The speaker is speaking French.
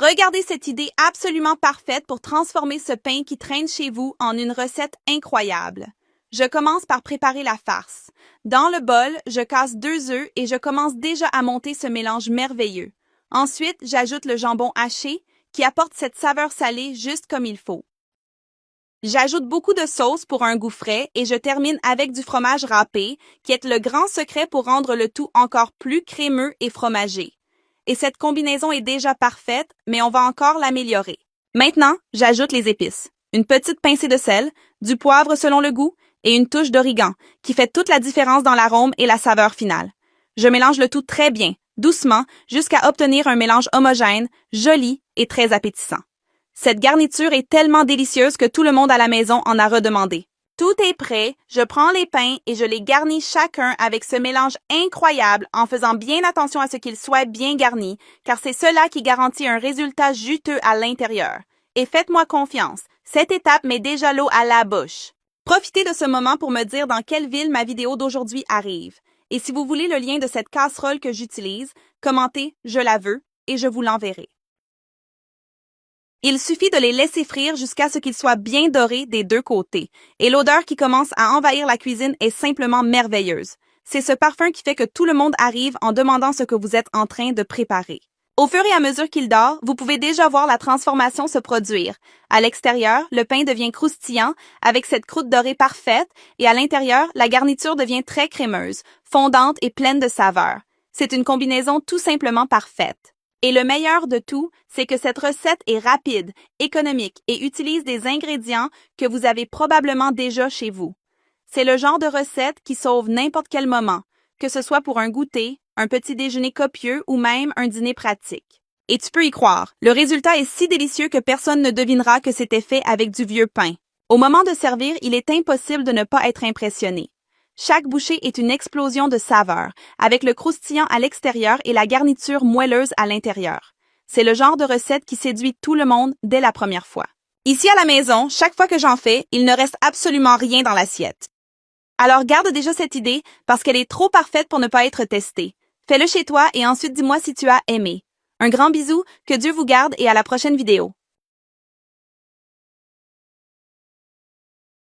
Regardez cette idée absolument parfaite pour transformer ce pain qui traîne chez vous en une recette incroyable. Je commence par préparer la farce. Dans le bol, je casse 2 œufs et je commence déjà à monter ce mélange merveilleux. Ensuite, j'ajoute le jambon haché qui apporte cette saveur salée juste comme il faut. J'ajoute beaucoup de sauce pour un goût frais et je termine avec du fromage râpé qui est le grand secret pour rendre le tout encore plus crémeux et fromagé. Et cette combinaison est déjà parfaite, mais on va encore l'améliorer. Maintenant, j'ajoute les épices. Une petite pincée de sel, du poivre selon le goût et une touche d'origan qui fait toute la différence dans l'arôme et la saveur finale. Je mélange le tout très bien, doucement, jusqu'à obtenir un mélange homogène, joli et très appétissant. Cette garniture est tellement délicieuse que tout le monde à la maison en a redemandé. Tout est prêt, je prends les pains et je les garnis chacun avec ce mélange incroyable en faisant bien attention à ce qu'ils soient bien garnis, car c'est cela qui garantit un résultat juteux à l'intérieur. Et faites-moi confiance, cette étape met déjà l'eau à la bouche. Profitez de ce moment pour me dire dans quelle ville ma vidéo d'aujourd'hui arrive. Et si vous voulez le lien de cette casserole que j'utilise, commentez « Je la veux » et je vous l'enverrai. Il suffit de les laisser frire jusqu'à ce qu'ils soient bien dorés des deux côtés, et l'odeur qui commence à envahir la cuisine est simplement merveilleuse. C'est ce parfum qui fait que tout le monde arrive en demandant ce que vous êtes en train de préparer. Au fur et à mesure qu'il dort, vous pouvez déjà voir la transformation se produire. À l'extérieur, le pain devient croustillant avec cette croûte dorée parfaite, et à l'intérieur, la garniture devient très crémeuse, fondante et pleine de saveur. C'est une combinaison tout simplement parfaite. Et le meilleur de tout, c'est que cette recette est rapide, économique et utilise des ingrédients que vous avez probablement déjà chez vous. C'est le genre de recette qui sauve n'importe quel moment, que ce soit pour un goûter, un petit déjeuner copieux ou même un dîner pratique. Et tu peux y croire, le résultat est si délicieux que personne ne devinera que c'était fait avec du vieux pain. Au moment de servir, il est impossible de ne pas être impressionné. Chaque bouchée est une explosion de saveurs, avec le croustillant à l'extérieur et la garniture moelleuse à l'intérieur. C'est le genre de recette qui séduit tout le monde dès la première fois. Ici à la maison, chaque fois que j'en fais, il ne reste absolument rien dans l'assiette. Alors garde déjà cette idée parce qu'elle est trop parfaite pour ne pas être testée. Fais-le chez toi et ensuite dis-moi si tu as aimé. Un grand bisou, que Dieu vous garde et à la prochaine vidéo.